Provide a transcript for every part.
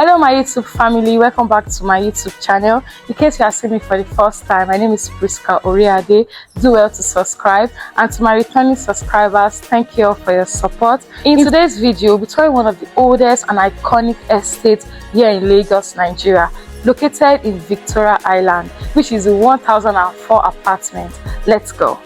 Hello my YouTube family, welcome back to my YouTube channel. In case you are seeing me for the first time, my name is Priscaoriade. Do well to subscribe, and to my returning subscribers, thank you all for your support. In today's video, we'll be touring one of the oldest and iconic estates here in Lagos, Nigeria, located in Victoria Island, which is a 1004 apartment. Let's go.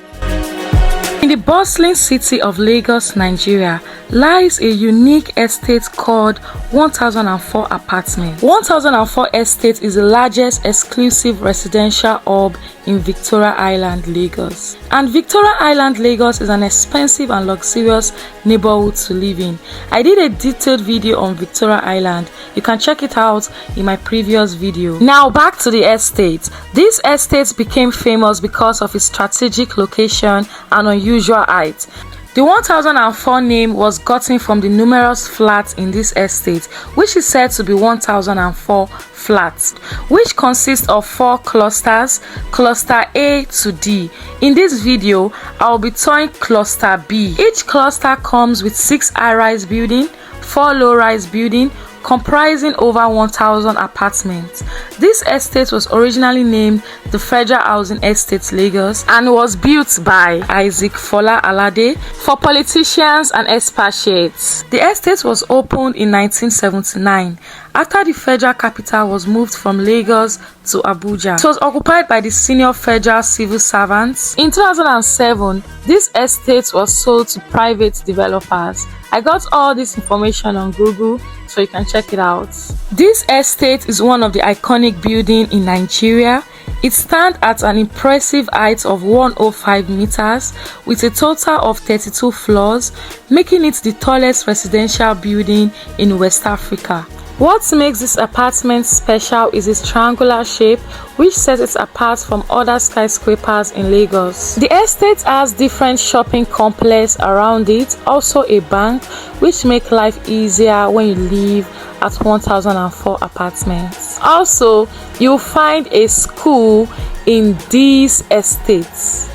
In the bustling city of Lagos, Nigeria, lies a unique estate called 1004 Apartment. 1004 Estate is the largest exclusive residential hub in Victoria Island, Lagos. And Victoria Island, Lagos is an expensive and luxurious neighborhood to live in. I did a detailed video on Victoria Island. You can check it out in my previous video. Now back to the estate. This estate became famous because of its strategic location and unusual height. The 1004 name was gotten from the numerous flats in this estate, which is said to be 1004 flats, which consist of 4 clusters, cluster A to D. In this video, I will be touring cluster B. Each cluster comes with 6 high-rise buildings, 4 low-rise buildings, comprising over 1,000 apartments. This estate was originally named the Federal Housing Estate Lagos and was built by Isaac Fola Alade for politicians and expatriates. The estate was opened in 1979 after the federal capital was moved from Lagos to Abuja. It was occupied by the senior federal civil servants. In 2007, this estate was sold to private developers. I got all this information on Google, so you can check it out. This estate is one of the iconic buildings in Nigeria. It stands at an impressive height of 105 meters with a total of 32 floors, making it the tallest residential building in West Africa. What makes this apartment special is its triangular shape, which sets it apart from other skyscrapers in Lagos. The estate has different shopping complexes around it, also a bank, which makes life easier when you live at 1004 apartments. Also, you'll find a school in these estates.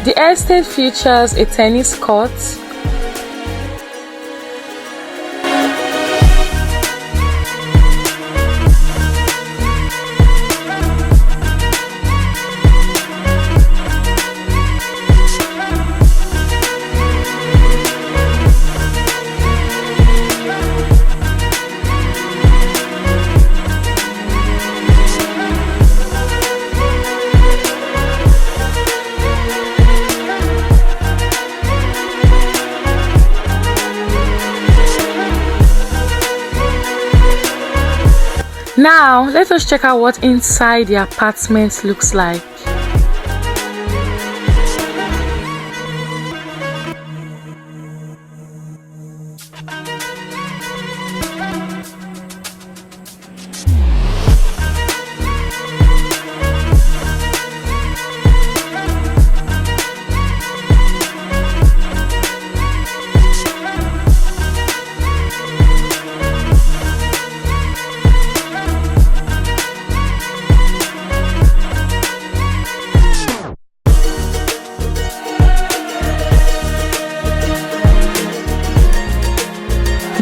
The estate features a tennis court, Now, let us check out what inside the apartment looks like.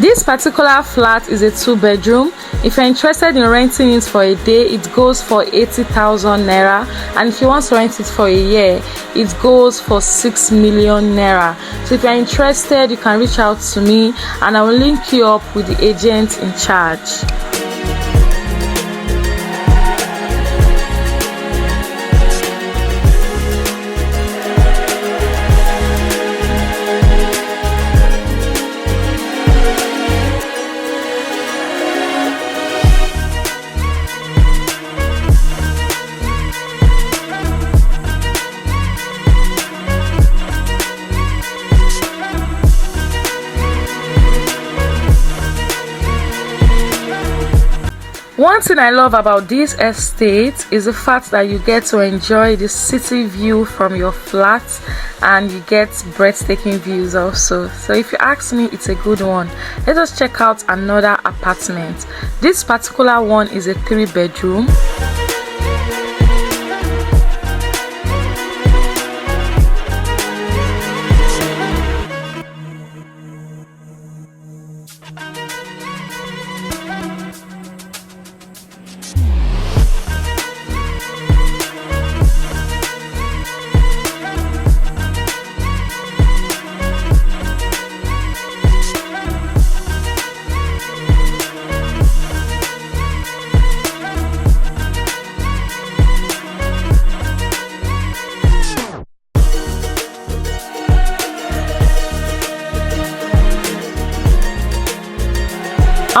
This particular flat is a 2-bedroom. If you're interested in renting it for a day, it goes for 80,000 naira, and if you want to rent it for a year, it goes for 6 million naira. So if you're interested, you can reach out to me and I will link you up with the agent in charge. One thing I love about this estate is the fact that you get to enjoy the city view from your flat, and you get breathtaking views also. So if you ask me, it's a good one. Let us check out another apartment. This particular one is a 3-bedroom.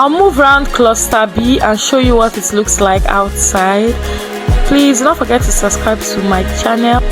I'll move around cluster B and show you what it looks like outside. Please don't forget to subscribe to my channel.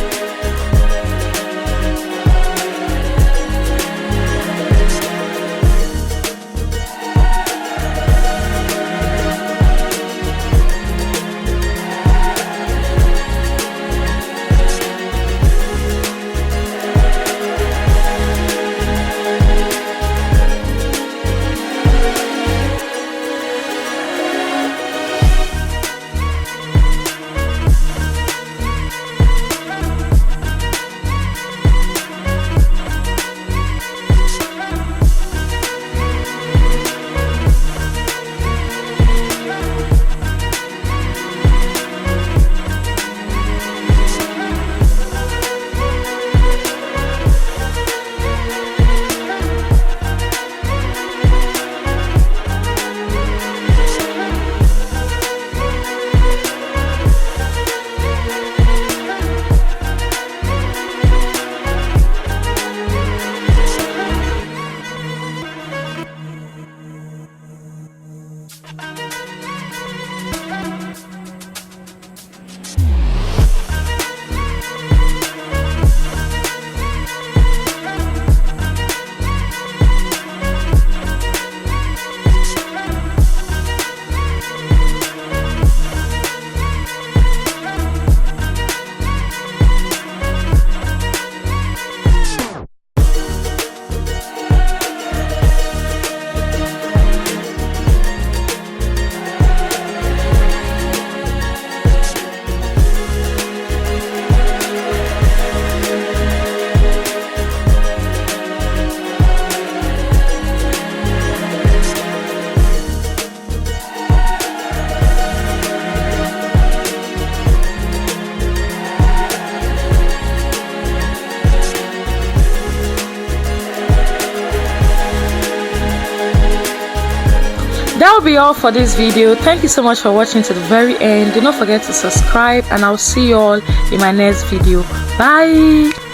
That will be all for this video. Thank you so much for watching to the very end. Do not forget to subscribe, and I'll see you all in my next video. Bye.